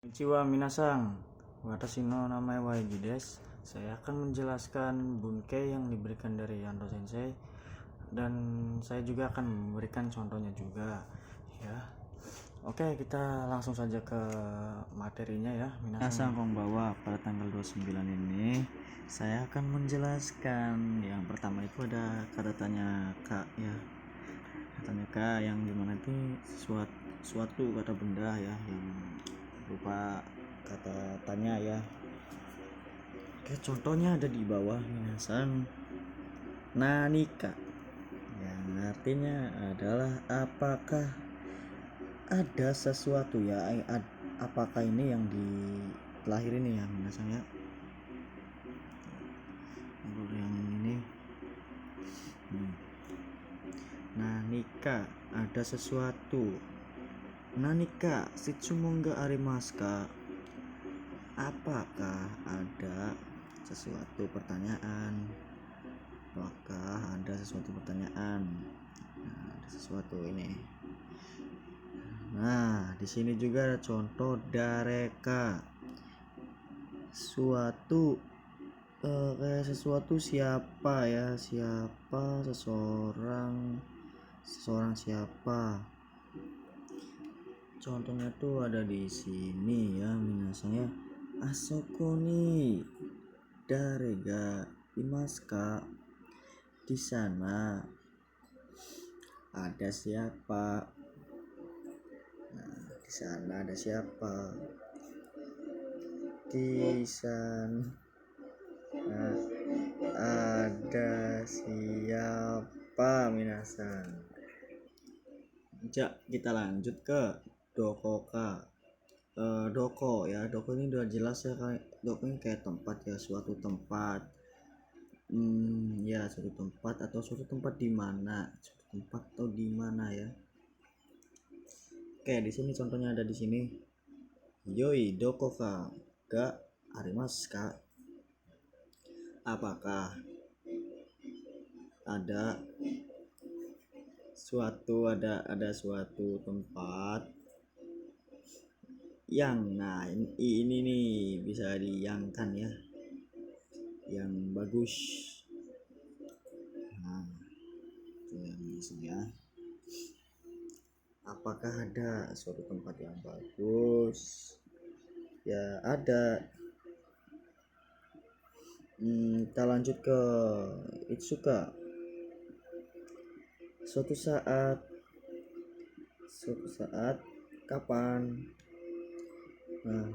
Konnichiwa minasang, watashi no namae wa Eiji desu. Saya akan menjelaskan bunkei yang diberikan dari Yando Sensei, dan saya juga akan memberikan contohnya juga ya. Oke, kita langsung saja ke materinya ya. Minasang konbanwa, pada tanggal 29 ini saya akan menjelaskan yang pertama itu ada kata tanya kak ya. Kata tanya kak yang dimana itu suatu kata benda ya yang berupa kata tanya ya. Oke, contohnya ada di bawah minasang. Nanika yang artinya adalah apakah ada sesuatu ya, apakah ini yang lahir ini ya minasang ya. Yang ini Nanika ada sesuatu. Nanika Shitsumonga arimasu. Apakah ada sesuatu pertanyaan? Apakah ada sesuatu pertanyaan? Nah, ada sesuatu ini. Nah, di sini juga ada contoh dareka. Suatu kayak sesuatu siapa ya? Siapa seseorang siapa? Contohnya tuh ada di sini ya, minasanya asoko ni darega imasu. Di sana ada siapa? Nah, di sana ada siapa? Di sana ada siapa minasang? Kita lanjut ke dokoka. Doko ya, doko ini udah jelas ya, kayak doko ini kayak tempat ya, suatu tempat. Ya, suatu tempat atau suatu tempat di mana, suatu tempat atau di mana ya. Oke, di sini contohnya ada di sini. Yoi dokoka ga arimasu ka? Apakah ada suatu tempat yang, nah ini nih bisa diyangkan ya, yang bagus. Nah, itu yang ini ya. Apakah ada suatu tempat yang bagus? Ya ada. Kita lanjut ke Itsuka. Suatu saat kapan? Nah,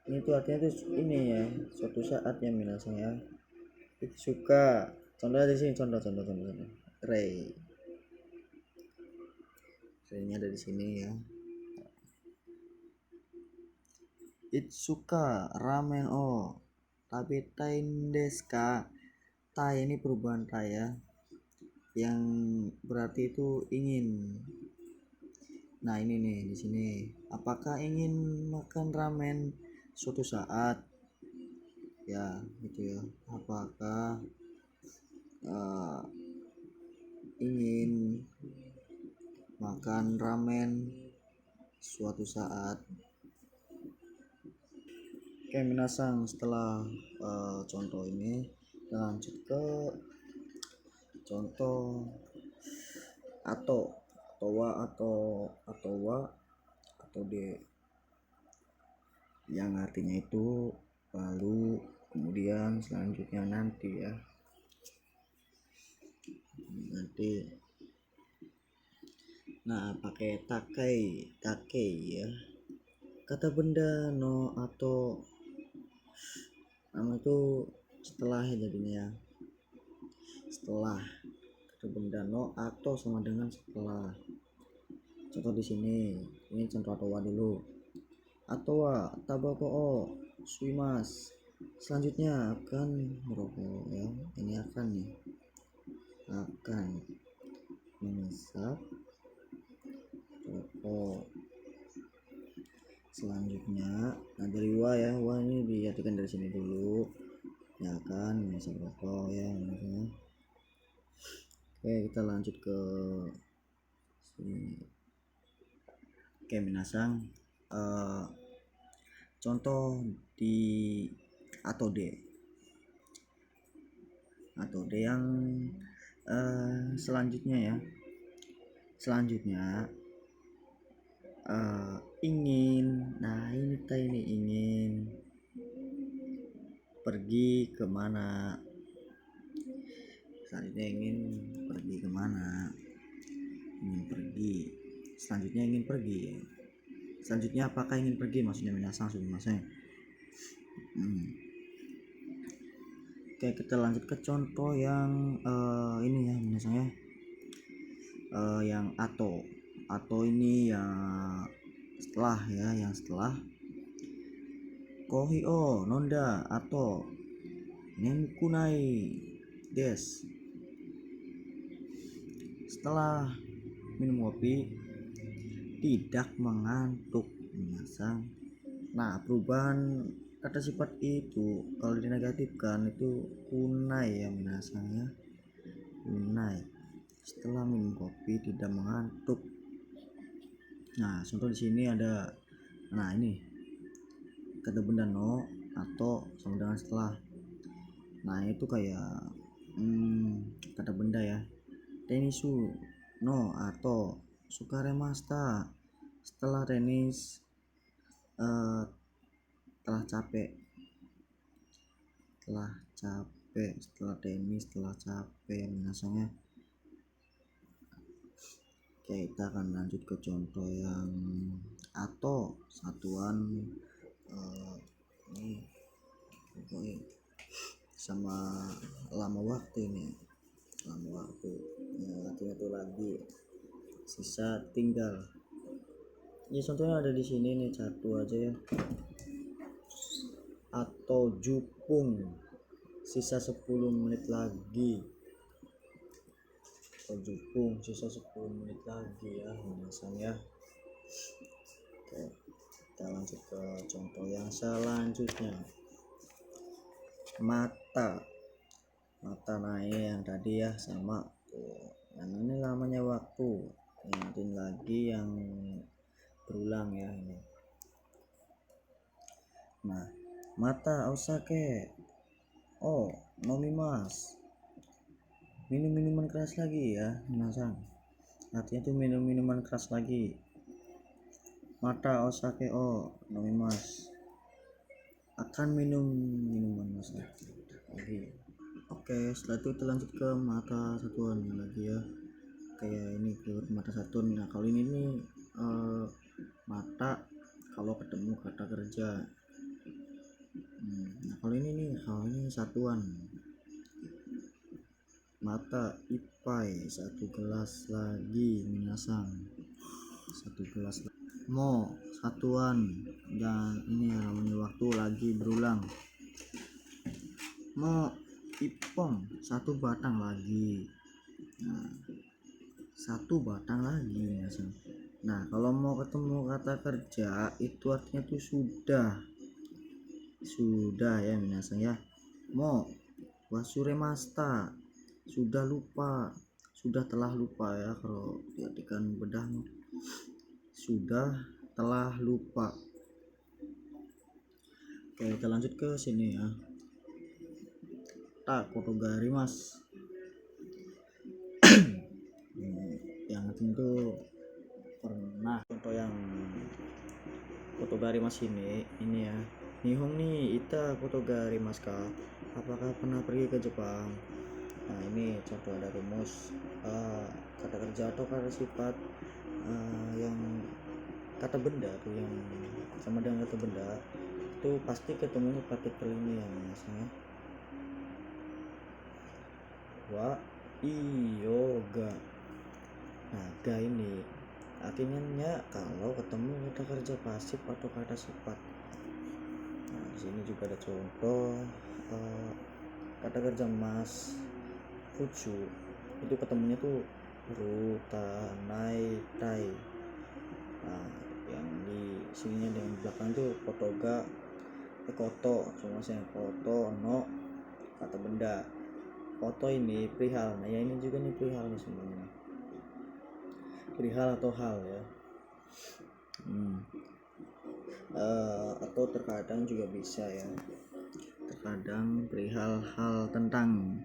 ini tuh artinya tuh ini ya, suatu saat ya minasang ya. Itsuka. Contohnya di sini, contoh. Raynya ada di sini ya. Itsuka ramen o tabetain desu ka? Tai ini perubahan tai ya, yang berarti itu ingin. Nah, ini nih di sini. Apakah ingin makan ramen suatu saat? Ya, gitu ya. Apakah ingin makan ramen suatu saat? Oke, minasang, setelah contoh ini kita lanjut ke contoh atau de, yang artinya itu lalu, kemudian, selanjutnya, nanti ya. Nanti. Nah, pakai take ya. Kata benda no atau nama itu setelah ya jadinya ya. Setelah. Kata benda no atau sama dengan setelah. Contoh di sini. Ini contoh atau dulu. Atau tabako o suimas. Selanjutnya akan merokok ya. Ini akan nih. Akan menghisap rokok. Selanjutnya dari wa ya, wa ini diartikan dari sini dulu ya kan, menghisap rokok ya. Oke, kita lanjut ke sini. Oke, minasang, contoh di atau D yang selanjutnya ya. Selanjutnya ingin. Nah, ini ingin pergi kemana. Selanjutnya ingin pergi kemana. Ingin pergi. Selanjutnya ingin pergi. Selanjutnya apakah ingin pergi, maksudnya minasang sumimasen. Oke, kita lanjut ke contoh yang ini ya minasang ya. Yang atau ini ya setelah ya, yang setelah kohi o nonda atau nemkunai des. Setelah minum kopi tidak mengantuk minasang. Nah, perubahan kata sifat itu kalau dinegatifkan itu kunai ya minasang ya. Kunai. Setelah minum kopi tidak mengantuk. Nah, contoh di sini ada, nah ini kata benda no atau sama dengan setelah. Nah, itu kayak kata benda ya. Tenisu no atau sukaremasta. Setelah tenis setelah capek. Setelah tenis, setelah capek minasangnya. Oke, kita akan lanjut ke contoh yang atau satuan ini sama lama waktu ini. Lama waktu ya, artinya tuh lagi sisa tinggal. Ini contohnya ada di sini nih, satu aja ya. Atau jupung sisa 10 menit lagi. Jupung sisa 10 menit lagi ya minasang ya. Oke, kita lanjut ke contoh yang selanjutnya. Mata. Nah, ini yang tadi ya sama tuh. Yang ini namanya waktu. Yang ini lagi yang berulang ya ini. Nah, mata osake oh nomimas. Minum minuman keras lagi ya minasang. Artinya tuh minum minuman keras lagi. Mata osake o nomimas. Akan minum minuman keras lagi. Oke, setelah itu kita lanjut ke mata satuan lagi ya. Kayak ini keyword mata satuan. Nah, kalau ini nih mata kalau ketemu kata kerja. Nah, kalau ini satuan. Mata ipai, 1 gelas lagi minasang. 1 gelas lagi. Mo satuan, dan ini ya namanya waktu lagi berulang. Mo ipong, 1 batang lagi. Nah, 1 batang lagi minasang. Nah, kalau mau ketemu kata kerja itu artinya tuh sudah ya minasang ya. Mo wasuremasta, sudah lupa, sudah telah lupa ya kalau diartikan bedah. Sudah telah lupa. Oke, kita lanjut ke sini ya. Tak kotogari mas. Yang tentu pernah. Contoh yang kotogari mas ini ya. Nihong ni ita kotogari mas ka. Apakah pernah pergi ke Jepang? Nah, ini contoh ada rumus kata kerja atau kata sifat yang kata benda tuh yang sama dengan kata benda itu pasti ketemu partikel ini ya misalnya wa yoga. Nah, ga ini artinya kalau ketemu kata kerja pasif atau kata sifat. Nah, di sini juga ada contoh kata kerja mas futsu itu ketemunya tuh ruta nai tai. Nah, yang di sininya yang belakang tuh kotoga koto, cuma yang koto no kata benda. Koto ini perihal. Nah, ya ini juga nih perihal nih semuanya. Perihal atau hal ya. atau terkadang juga bisa ya, terkadang perihal hal tentang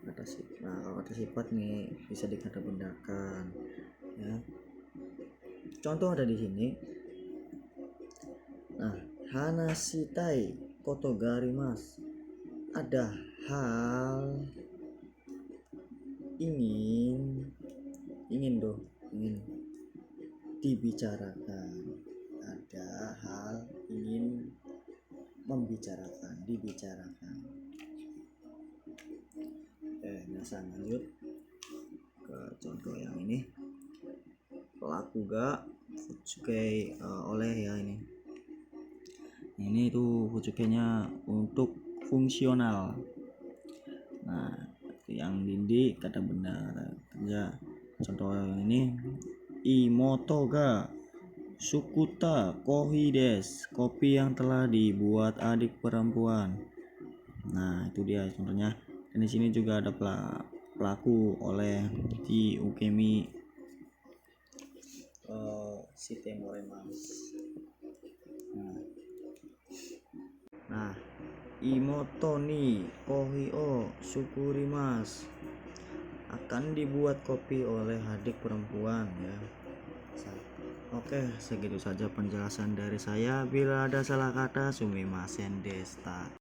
kata sifat. Nah, kalau kata sifat nih bisa dikata bendakan ya. Contoh ada di sini. Nah, hanasitai kotogarimas, ada hal ingin dibicarakan, ada hal ingin dibicarakan. Nah, lanjut ke contoh yang ini. Pelaku ga Futsuke oleh ya ini tuh Futsukenya untuk fungsional. Nah, yang Dindi kata benar kerja. Contoh yang ini, imoto ga sukuta kohi des, kopi yang telah dibuat adik perempuan. Nah, itu dia contohnya. Dan di sini juga ada pelaku oleh di ukemi Shitemoremas. Nah, imoto ni kohi o sukurimas, akan dibuat kopi oleh adik perempuan ya. Oke, segitu saja penjelasan dari saya. Bila ada salah kata, sumimasen desta.